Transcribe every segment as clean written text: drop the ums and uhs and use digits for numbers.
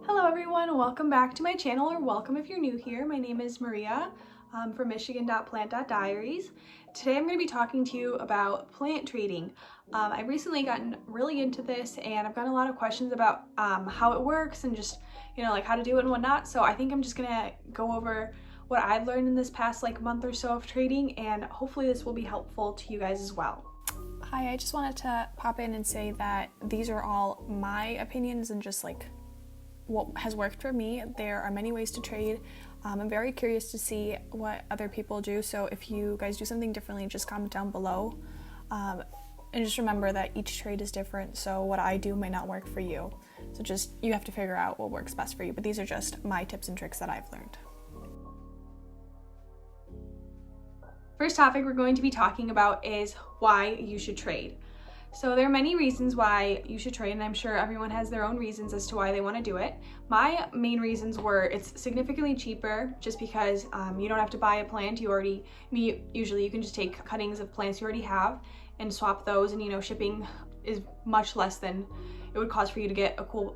Hello everyone, welcome back to my channel, or welcome if you're new here. My name is Maria from michigan.plant.diaries. Today I'm going to be talking to you about plant trading. I've recently gotten really into this and I've gotten a lot of questions about how it works and just, like how to do it and whatnot. So I think I'm just going to go over what I've learned in this past month or so of trading, and hopefully this will be helpful to you guys as well. Hi, I just wanted to pop in and say that these are all my opinions and just what has worked for me. There are many ways to trade. I'm very curious to see what other people do, so if you guys do something differently, just comment down below. And just remember that each trade is different, so what I do might not work for you. So you have to figure out what works best for you, but these are just my tips and tricks that I've learned. First topic we're going to be talking about is why you should trade. So there are many reasons why you should trade, and I'm sure everyone has their own reasons as to why they want to do it. My main reasons were it's significantly cheaper just because you don't have to buy a plant. Usually you can just take cuttings of plants you already have and swap those, and shipping is much less than it would cost for you to get a cool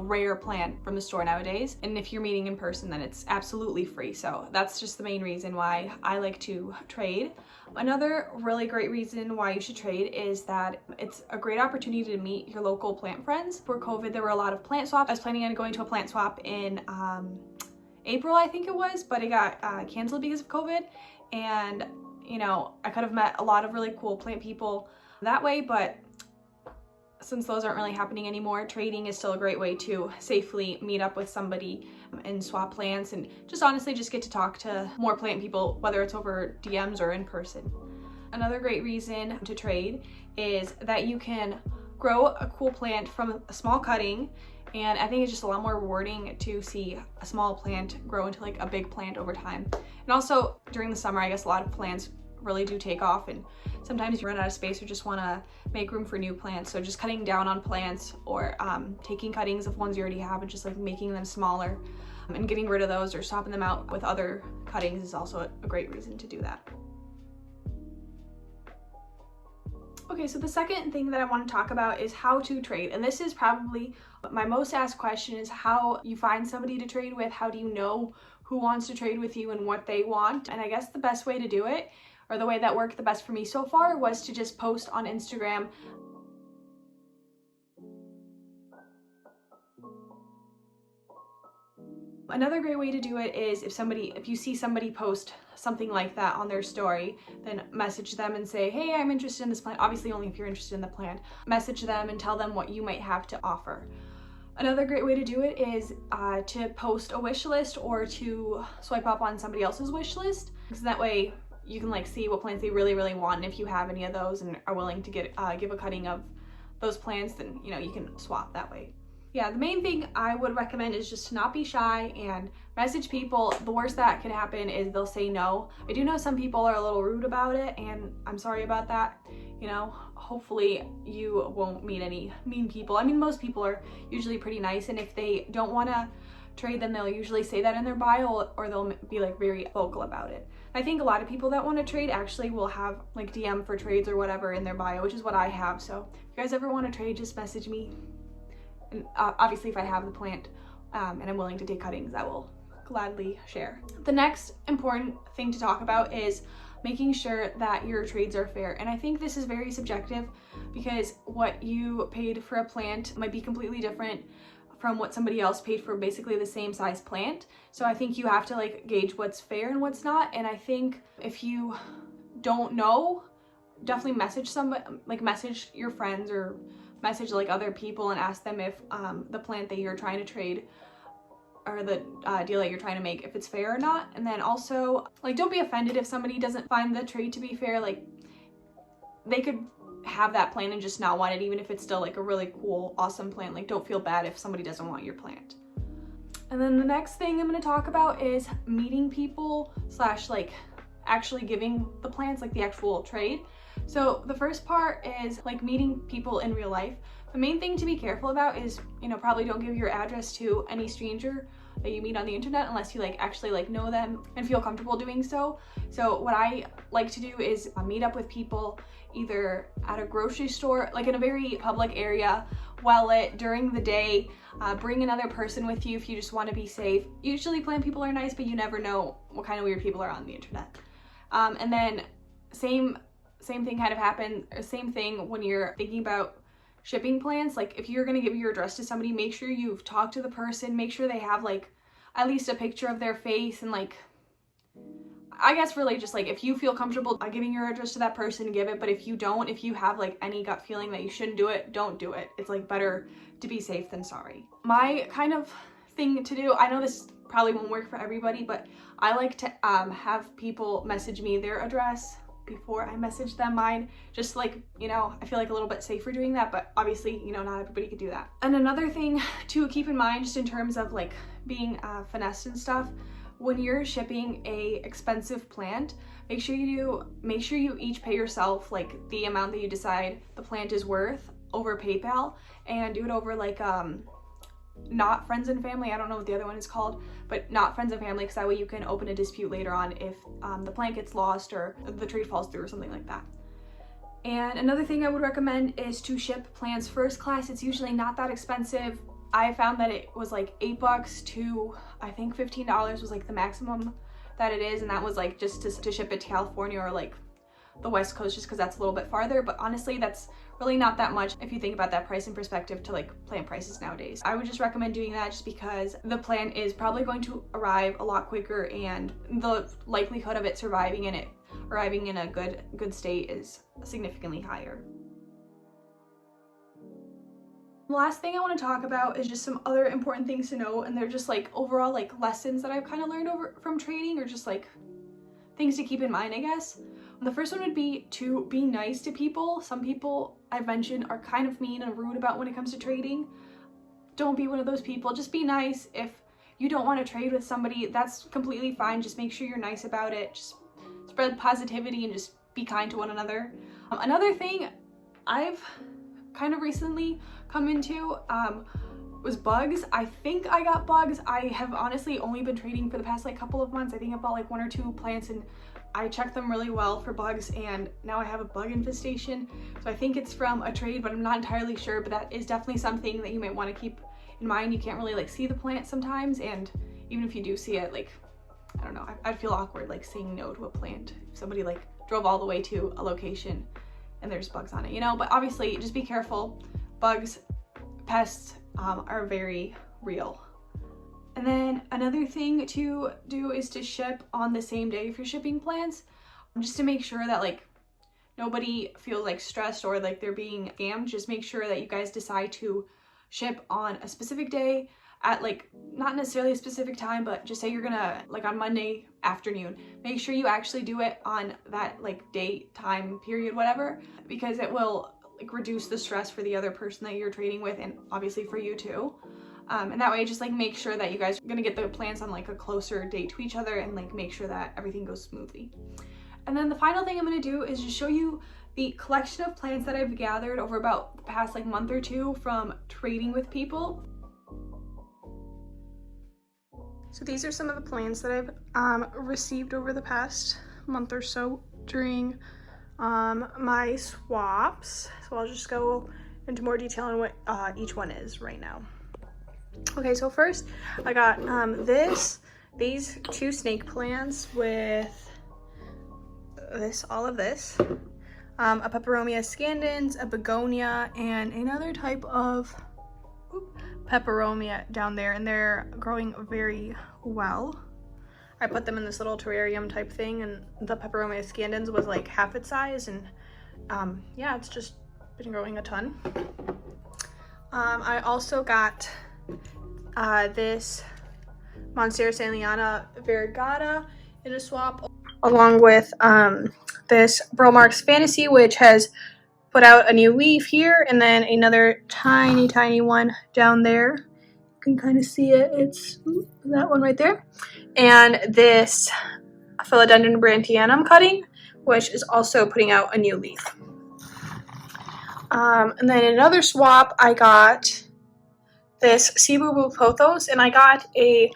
rare plant from the store nowadays. And if you're meeting in person, then it's absolutely free. So that's just the main reason why I like to trade. Another really great reason why you should trade is that it's a great opportunity to meet your local plant friends. For COVID, there were a lot of plant swaps. I was planning on going to a plant swap in April, I think it was, but it got canceled because of COVID. And I could have met a lot of really cool plant people that way, but since those aren't really happening anymore, trading is still a great way to safely meet up with somebody and swap plants and just honestly just get to talk to more plant people, whether it's over DMs or in person. Another great reason to trade is that you can grow a cool plant from a small cutting, and I think it's just a lot more rewarding to see a small plant grow into a big plant over time. And also during the summer, I guess a lot of plants really do take off, and sometimes you run out of space or just want to make room for new plants. So just cutting down on plants or taking cuttings of ones you already have and just making them smaller and getting rid of those or swapping them out with other cuttings is also a great reason to do that. Okay, so the second thing that I want to talk about is how to trade, and this is probably my most asked question, is how you find somebody to trade with. How do you know who wants to trade with you and what they want? And I guess the best way to do it, or the way that worked the best for me so far, was to just post on Instagram. Another great way to do it is if you see somebody post something like that on their story, then message them and say, hey, I'm interested in this plant. Obviously only if you're interested in the plant. Message them and tell them what you might have to offer. Another great way to do it is to post a wish list or to swipe up on somebody else's wish list, because that way you can see what plants they really want, and if you have any of those and are willing to give a cutting of those plants, then you can swap that way. Yeah, the main thing I would recommend is just to not be shy and message people. The worst that could happen is they'll say no. I do know some people are a little rude about it, and I'm sorry about that. Hopefully you won't meet any mean people. I mean, most people are usually pretty nice, and if they don't want to trade, then they'll usually say that in their bio, or they'll be very vocal about it. I think a lot of people that want to trade actually will have DM for trades or whatever in their bio, which is what I have. So if you guys ever want to trade, just message me. And obviously if I have the plant and I'm willing to take cuttings, I will gladly share. The next important thing to talk about is making sure that your trades are fair. And I think this is very subjective, because what you paid for a plant might be completely different from what somebody else paid for basically the same size plant. So I think you have to gauge what's fair and what's not. And I think if you don't know, definitely message somebody, message your friends or message other people and ask them if the plant that you're trying to trade or the deal that you're trying to make, if it's fair or not. And then also don't be offended if somebody doesn't find the trade to be fair. They could have that plant and just not want it, even if it's still a really cool, awesome plant. Don't feel bad if somebody doesn't want your plant. And then the next thing I'm going to talk about is meeting people / actually giving the plants, the actual trade. So the first part is meeting people in real life. The main thing to be careful about is, you know, probably don't give your address to any stranger that you meet on the internet unless you like actually like know them and feel comfortable doing so. So what I like to do is meet up with people either at a grocery store, like in a very public area, well lit during the day. Bring another person with you if you just want to be safe. Usually plant people are nice, but you never know what kind of weird people are on the internet. And then same thing kind of happens, or same thing when you're thinking about shipping plans. Like if you're gonna give your address to somebody, make sure you've talked to the person, make sure they have like at least a picture of their face, and like, I guess really just like if you feel comfortable giving your address to that person, give it. But if you don't, if you have like any gut feeling that you shouldn't do it, don't do it. It's like better to be safe than sorry. My kind of thing to do, I know this probably won't work for everybody, but I like to have people message me their address before I message them mine, just like, you know, I feel like a little bit safer doing that, but obviously, you know, not everybody could do that. And another thing to keep in mind, just in terms of like being finessed and stuff, when you're shipping a expensive plant, make sure you each pay yourself like the amount that you decide the plant is worth over PayPal, and do it over like not friends and family. I don't know what the other one is called, but not friends and family, because that way you can open a dispute later on if the plant gets lost or the trade falls through or something like that. And another thing I would recommend is to ship plants first class. It's usually not that expensive. I found that it was like $8 to I think $15 was like the maximum that it is, and that was like just to ship it to California or like the West Coast, just because that's a little bit farther. But honestly, that's really not that much if you think about that price in perspective to like plant prices nowadays. I would just recommend doing that just because the plant is probably going to arrive a lot quicker, and the likelihood of it surviving and it arriving in a good state is significantly higher. The last thing I want to talk about is just some other important things to know, and they're just like overall like lessons that I've kind of learned from trading, or just like things to keep in mind, I guess. The first one would be to be nice to people. Some people I've mentioned are kind of mean and rude about when it comes to trading. Don't be one of those people. Just be nice. If you don't want to trade with somebody, that's completely fine. Just make sure you're nice about it. Just spread positivity and just be kind to one another. Another thing I've kind of recently come into was bugs. I think I got bugs. I have honestly only been trading for the past like couple of months. I think I bought like 1 or 2 plants, and I checked them really well for bugs, and now I have a bug infestation. So I think it's from a trade, but I'm not entirely sure. But that is definitely something that you might want to keep in mind. You can't really like see the plant sometimes, and even if you do see it, like, I don't know, I'd feel awkward like saying no to a plant if somebody like drove all the way to a location and there's bugs on it, you know. But obviously just be careful. Bugs, pests are very real. And then another thing to do is to ship on the same day if you're shipping plants, just to make sure that like nobody feels like stressed or like they're being scammed. Just make sure that you guys decide to ship on a specific day at like not necessarily a specific time, but just say you're gonna like on Monday afternoon. Make sure you actually do it on that like date, time, period, whatever, because it will like reduce the stress for the other person that you're trading with, and obviously for you too. And that way just like make sure that you guys are gonna get the plants on like a closer date to each other, and like make sure that everything goes smoothly. And then the final thing I'm gonna do is just show you the collection of plants that I've gathered over about the past like month or two from trading with people. So these are some of the plants that I've received over the past month or so during my swaps. So I'll just go into more detail on what each one is right now. Okay, so first I got these 2 snake plants with all of this, a Peperomia scandens, a begonia, and another type of Peperomia down there, and they're growing very well. I put them in this little terrarium type thing, and the Peperomia scandens was like half its size, and yeah, it's just been growing a ton. I also got this Monstera Saliana variegata in a swap, along with this Bromark's Fantasy, which has put out a new leaf here, and then another tiny one down there. You can kind of see it. It's that one right there. And this Philodendron Pastazanum cutting, which is also putting out a new leaf. And then another swap, I got this Cebu Pothos, and I got a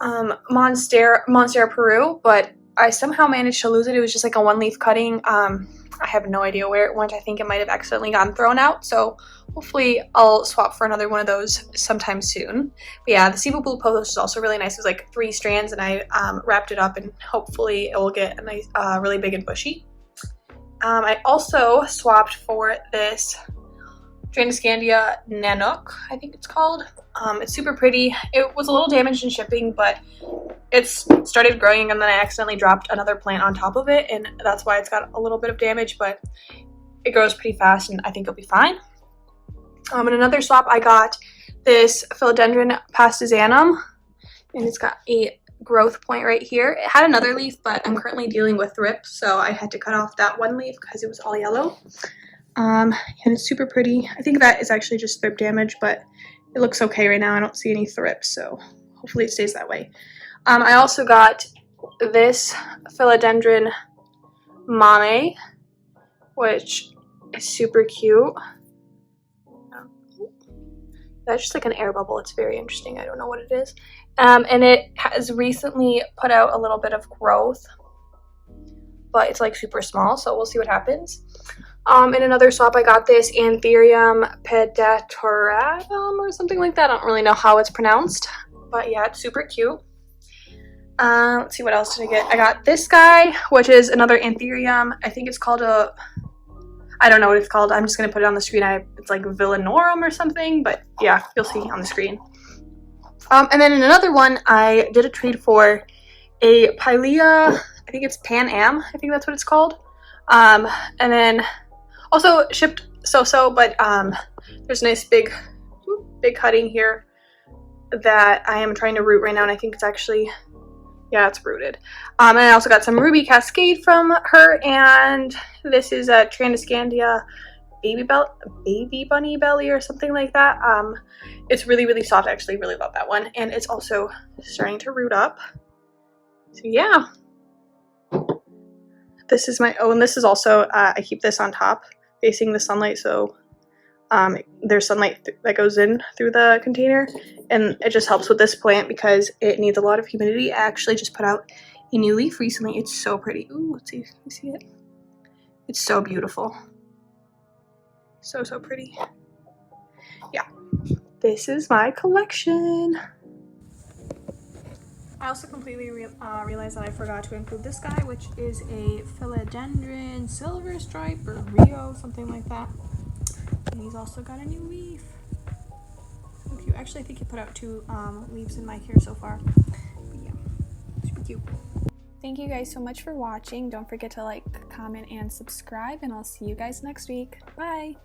Monstera Peru, but I somehow managed to lose it. It was just like a one-leaf cutting. I have no idea where it went. I think it might have accidentally gotten thrown out, so hopefully I'll swap for another one of those sometime soon. But yeah, the Cebu Blue Pothos is also really nice. It was like 3 strands, and I wrapped it up, and hopefully it will get a nice, really big and bushy. I also swapped for this Tradescantia Nanouk, I think it's called. It's super pretty. It was a little damaged in shipping, but it's started growing, and then I accidentally dropped another plant on top of it, and that's why it's got a little bit of damage, but it grows pretty fast, and I think it'll be fine. In another swap, I got this Philodendron Pastazanum, and it's got a growth point right here. It had another leaf, but I'm currently dealing with thrips, so I had to cut off that one leaf because it was all yellow. And it's super pretty. I think that is actually just thrip damage, but it looks okay right now. I don't see any thrips, so hopefully it stays that way. I also got this Philodendron Mamei, which is super cute. That's just like an air bubble. It's very interesting. I don't know what it is. And it has recently put out a little bit of growth, but it's like super small, so we'll see what happens. In another swap, I got this Peperomia or something like that. I don't really know how it's pronounced, but yeah, it's super cute. Let's see, what else did I get? I got this guy, which is another Anthurium. I think it's called I don't know what it's called. I'm just going to put it on the screen. It's like Villanorum or something, but yeah, you'll see on the screen. And then in another one, I did a trade for a Pilea, I think it's Pan Am. I think that's what it's called. And then also shipped so-so, but there's a nice big cutting here that I am trying to root right now, and I think it's actually, yeah, it's rooted. And I also got some Ruby Cascade from her, and this is a Tradescantia baby bunny belly or something like that. It's really, really soft. I actually really love that one, and it's also starting to root up. So yeah, this is my, oh, and this is also, I keep this on top facing the sunlight, so there's sunlight that goes in through the container, and it just helps with this plant because it needs a lot of humidity. I actually just put out a new leaf recently. It's so pretty. Ooh, let's see if you see it. It's so beautiful. So pretty. Yeah, this is my collection. I also completely realized that I forgot to include this guy, which is a Philodendron Silver Stripe or Rio, something like that. And he's also got a new leaf. So cute. Actually, I think he put out 2 leaves in my care so far. But yeah, super cute. Thank you guys so much for watching. Don't forget to like, comment, and subscribe, and I'll see you guys next week. Bye!